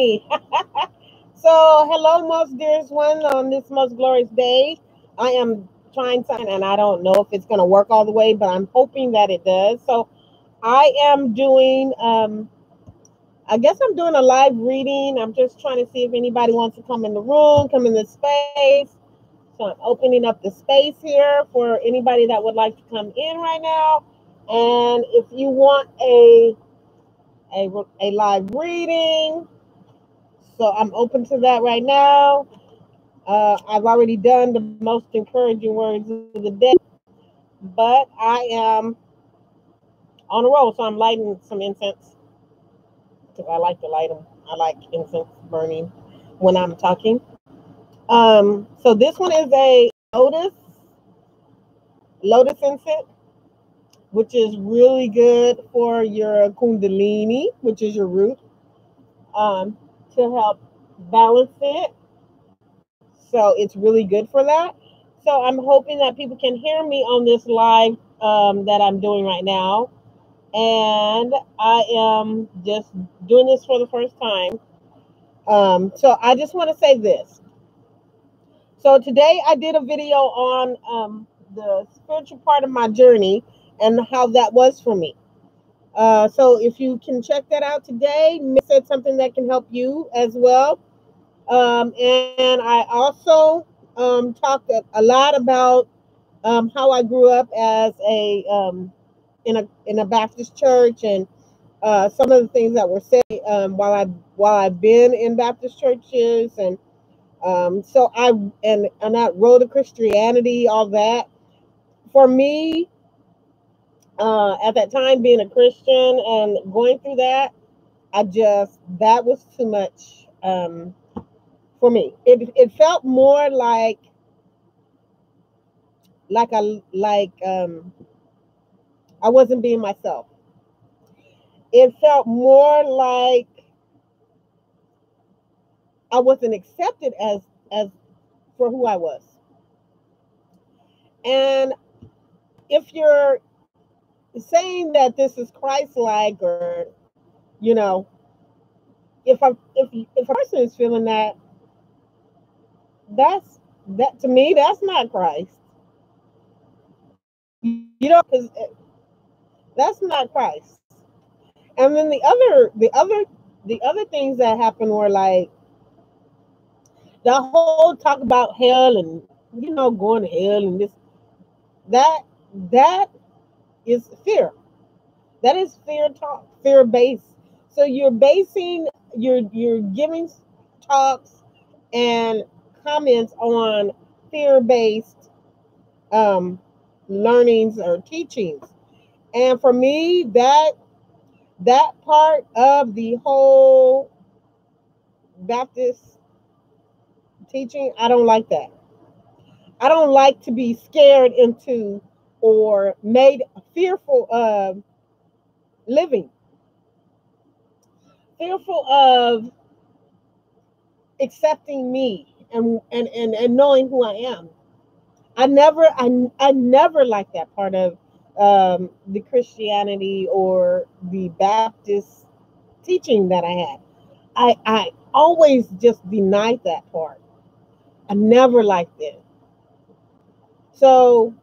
me. So, hello, most dearest one, on this most glorious day. I am trying something, and I don't know if it's going to work all the way, but I'm hoping that it does. So, I am doing, I guess I'm doing a live reading. I'm just trying to see if anybody wants to come in the room, come in the space. So, I'm opening up the space here for anybody that would like to come in right now. And if you want a live reading, so I'm open to that right now. I've already done the most encouraging words of the day, but I am on a roll, so I'm lighting some incense because I like to light them. I like incense burning when I'm talking. So this one is a lotus incense, which is really good for your kundalini, which is your root, to help balance it. So it's really good for that. So I'm hoping that people can hear me on this live that I'm doing right now. And I am just doing this for the first time. So I just want to say this. So today I did a video on the spiritual part of my journey and how that was for me. So if you can check that out today, Miss said something that can help you as well. And I also talked a lot about how I grew up as in a Baptist church, and some of the things that were said while I've been in Baptist churches, and so and that road to Christianity, all that. For me, at that time, being a Christian and going through that, that was too much for me. It felt more like I wasn't being myself. It felt more like I wasn't accepted as for who I was. And if you're saying that this is Christ-like, or you know, if a person is feeling that, that to me, that's not Christ. Because that's not Christ. And then the other things that happened were like the whole talk about hell, and going to hell, and that that is fear. That is fear talk, fear based. So you're giving talks and comments on fear based um, learnings or teachings. And for me, that part of the whole Baptist teaching, I don't like that. I don't like to be scared into or made fearful of living, fearful of accepting me and knowing who I am. I never liked that part of the Christianity or the Baptist teaching that I had. I always just denied that part. I never liked it. So,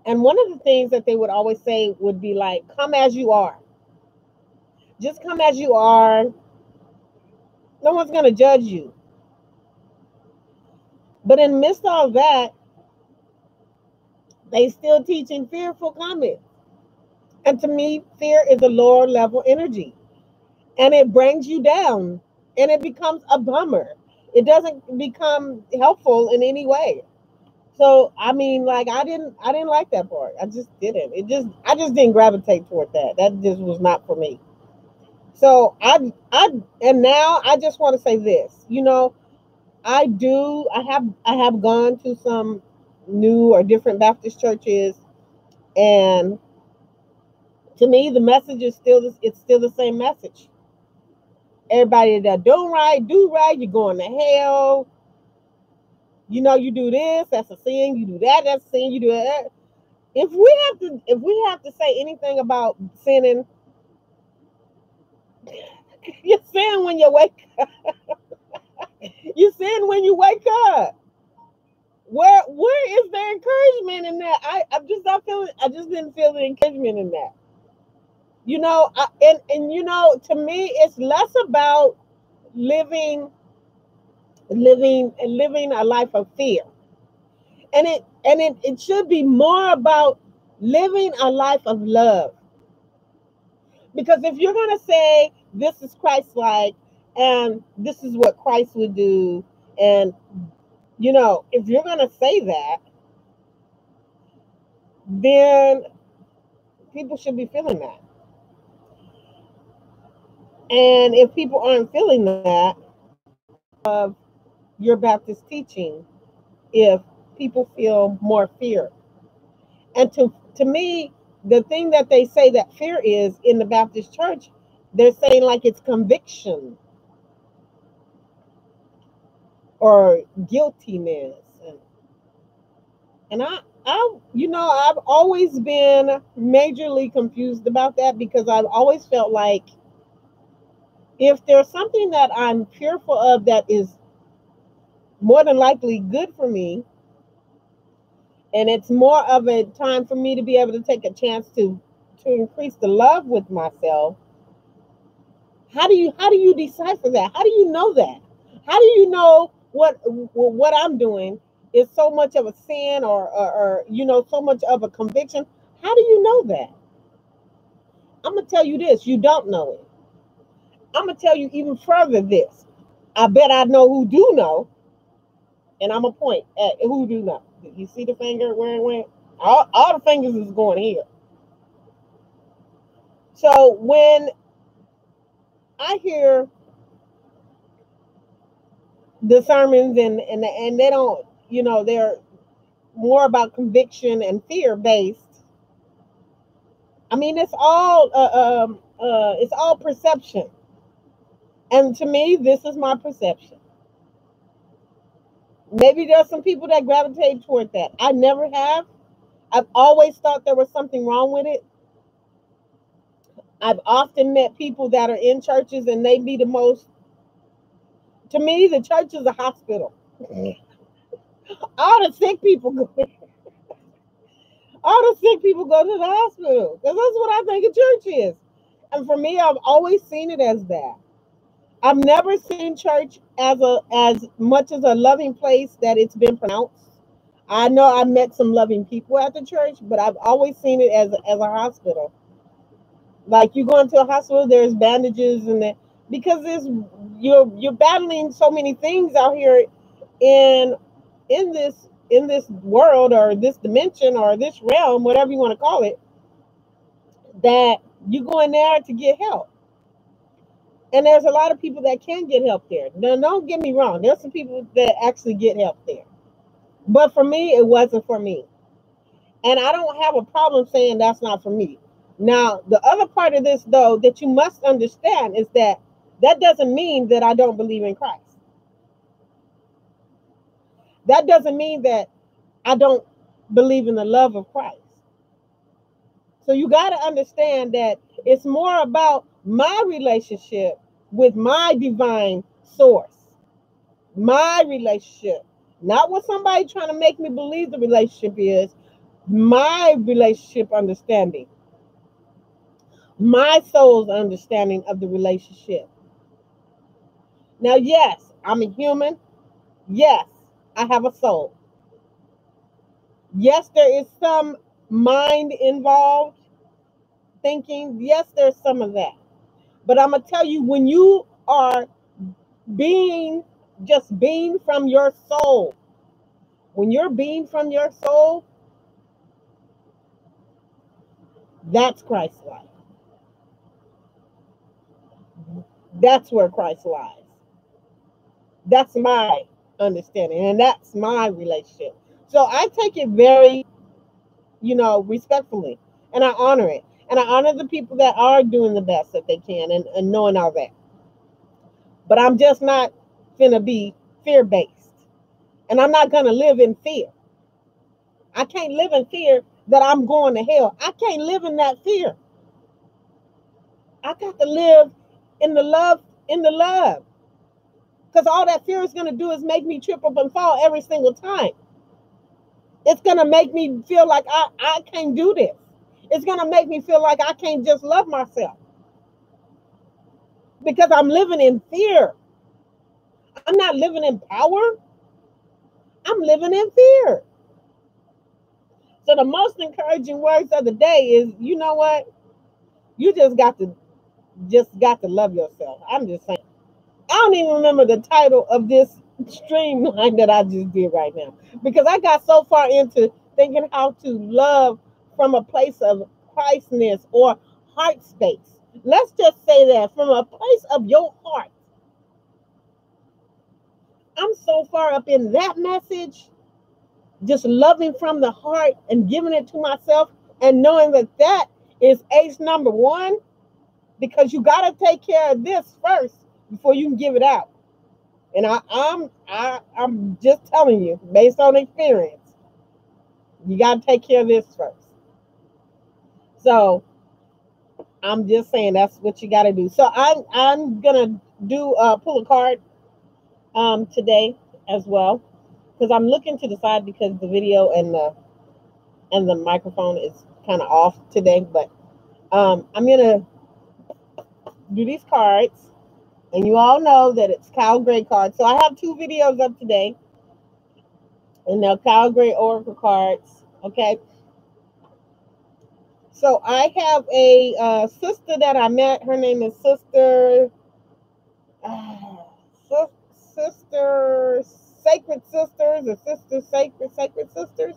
and one of the things that they would always say would be like, come as you are. Just come as you are. No one's going to judge you. But in the midst of all that, they still teaching fearful comments. And to me, fear is a lower level energy. And it brings you down. And it becomes a bummer. It doesn't become helpful in any way. So I mean, like I didn't like that part. I just didn't. I just didn't gravitate toward that. That just was not for me. So and now I just want to say this. I have gone to some new or different Baptist churches, and to me the message is still the same message. Everybody that don't right, do right, you're going to hell. You do this, that's a sin. You do that, that's a sin. You do that. If we have to say anything about sinning, You sin when you wake up. You sin when you wake up. Where is the encouragement in that? I'm just not feeling. I just didn't feel the encouragement in that. And to me, it's less about living living a life of fear, and it should be more about living a life of love. Because if you're gonna say this is Christ-like and this is what Christ would do, and if you're gonna say that, then people should be feeling that. And if people aren't feeling that, of your Baptist teaching, if people feel more fear. And to me, the thing that they say that fear is in the Baptist church, they're saying like it's conviction or guiltiness. And I've always been majorly confused about that, because I've always felt like if there's something that I'm fearful of that is more than likely good for me, and it's more of a time for me to be able to take a chance to increase the love with myself. How do you decipher that? How do you know that? How do you know what I'm doing is so much of a sin, or so much of a conviction? How do you know that? I'm gonna tell you this: you don't know it. I'm gonna tell you even further this. I bet I know who do know, and I'm gonna point at who do know. You see the finger where it went? All the fingers is going here. So when I hear the sermons, and they don't, they're more about conviction and fear based. I mean, it's all perception, and to me, this is my perception. Maybe there's some people that gravitate toward that. I never have. I've always thought there was something wrong with it. I've often met people that are in churches, and they be the most. To me, the church is a hospital. All the sick people go. All the sick people go to the hospital, because that's what I think a church is. And for me, I've always seen it as that. I've never seen church as much as a loving place that it's been pronounced. I know I met some loving people at the church, but I've always seen it as a hospital. Like you go into a hospital, there's bandages and that, because you're battling so many things out here in this world, or this dimension, or this realm, whatever you want to call it, that you go in there to get help. And there's a lot of people that can get help there. Now, don't get me wrong. There's some people that actually get help there. But for me, it wasn't for me. And I don't have a problem saying that's not for me. Now, the other part of this, though, that you must understand is that doesn't mean that I don't believe in Christ. That doesn't mean that I don't believe in the love of Christ. So you got to understand that it's more about my relationship with my divine source, my relationship, not what somebody trying to make me believe the relationship is, my relationship understanding, my soul's understanding of the relationship. Now, yes, I'm a human. Yes, I have a soul. Yes, there is some mind involved thinking. Yes, there's some of that. But I'm going to tell you, when you are being from your soul, when you're being from your soul, that's Christ's life. That's where Christ lies. That's my understanding, and that's my relationship. So I take it very, respectfully, and I honor it. And I honor the people that are doing the best that they can, and knowing all that. But I'm just not gonna be fear-based. And I'm not gonna live in fear. I can't live in fear that I'm going to hell. I can't live in that fear. I got to live in the love. Because all that fear is going to do is make me trip up and fall every single time. It's going to make me feel like I can't do this. It's going to make me feel like I can't just love myself. Because I'm living in fear. I'm not living in power. I'm living in fear. So the most encouraging words of the day is, you know what? You just got to love yourself. I'm just saying. I don't even remember the title of this streamline that I just did right now because I got so far into thinking how to love from a place of Christness or heart space. Let's just say that from a place of your heart. I'm so far up in that message, just loving from the heart and giving it to myself and knowing that that is ace number one, because you got to take care of this first before you can give it out. And I'm just telling you, based on experience, you got to take care of this first. So I'm just saying that's what you got to do. So I'm gonna do pull a card today as well, because I'm looking to decide because the video and the microphone is kind of off today. But I'm gonna do these cards, and you all know that it's Kyle Gray cards. So I have 2 videos up today, and they're Kyle Gray Oracle cards. Okay. So I have a sister that I met. Her name is uh, Sister Sacred Sisters, or Sister Sacred Sisters,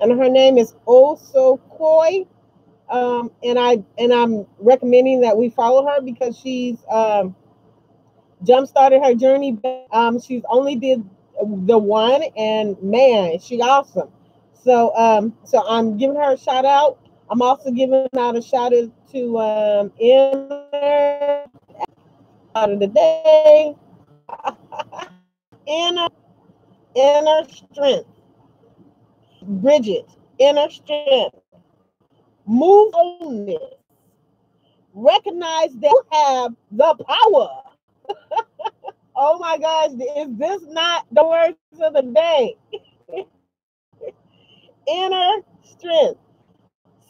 and her name is Also Koi. And I'm recommending that we follow her because she's jump started her journey. She's only did the one, and man, she's awesome. So I'm giving her a shout out. I'm also giving out a shout out to Inner out of the day, inner inner strength, Bridget, inner strength, move on this, recognize that you have the power. Oh my gosh, is this not the words of the day? Inner strength.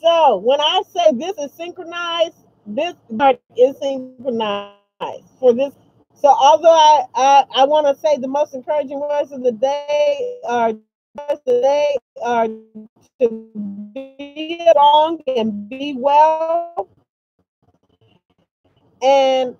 So when I say this is synchronized, this part is synchronized for this. So although I want to say the most encouraging words of the day are to be strong and be well, and